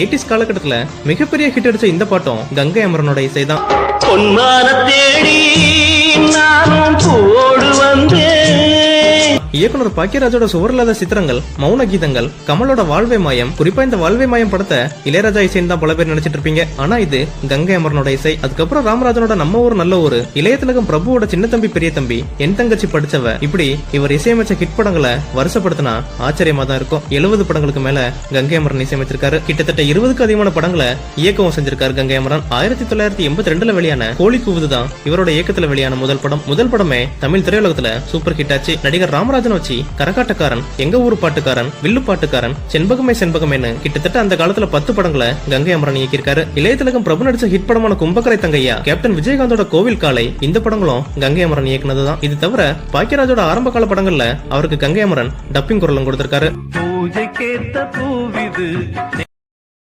80s காலகட்டத்துல மிகப்பெரிய hit அடிச்ச இந்த பாட்டும் கங்கை அமரனோட இசைதான். இயக்குனர் பாக்கியராஜோட சுவரில்லாத சித்திரங்கள், மௌன கீதங்கள், கமலோட வாழ்வை மாயம், குறிப்பா இந்த வாழ்வை மாயம் படத்தை இளையராஜா இசைன்னு தான் பல பேர் நினைச்சிட்டு இருப்பீங்க. ஆனா இது கங்கை அமரனோட இசை. அதுக்கப்புறம் ராமராஜனோட நம்ம ஊர் நல்ல ஊரு, இளையத்திலகம் பிரபுவோட சின்ன தம்பி பெரிய தம்பி, என் தங்கச்சி படிச்சவ, இப்படி இவர் இசையமைச்ச ஹிட் படங்களை வருஷப்படுத்தினா ஆச்சரியமா தான் இருக்கும். 70 படங்களுக்கு மேல கங்கை அமரன் இசையமைச்சிருக்காரு. கிட்டத்தட்ட 20க்கு அதிகமான படங்களை இயக்கவும் செஞ்சிருக்காரு கங்கை அமரன். 1982 வெளியான கோழி கூவுது தான் இவரோட இயக்கத்துல வெளியான முதல் படம். முதல் படமே தமிழ் திரையுலகத்துல சூப்பர் ஹிட் ஆச்சு. நடிகர் ராமராஜன் வச்சு கரகாட்டக்காரன், எங்க ஊரு பாட்டுக்காரன், வில்லு பாட்டுக்காரன், செண்பகமே செண்பகமேன்னு கிட்டத்தட்ட அந்த காலத்துல 10 படங்களை கங்கை அமரன் இயக்கியிருக்காரு. இளையத்திலகம் பிரபு நடிச்ச ஹிட் படமான கும்பக்கரை தங்கையா, கேப்டன் விஜயகாந்தோட கோவில் காலை, இந்த படங்களும் கங்கை அமரன் இயக்குனதுதான். இது தவிர பாக்கியராஜோட ஆரம்ப கால படங்கள்ல அவருக்கு கங்கை அமரன் டப்பிங் குரலும் கொடுத்திருக்காரு.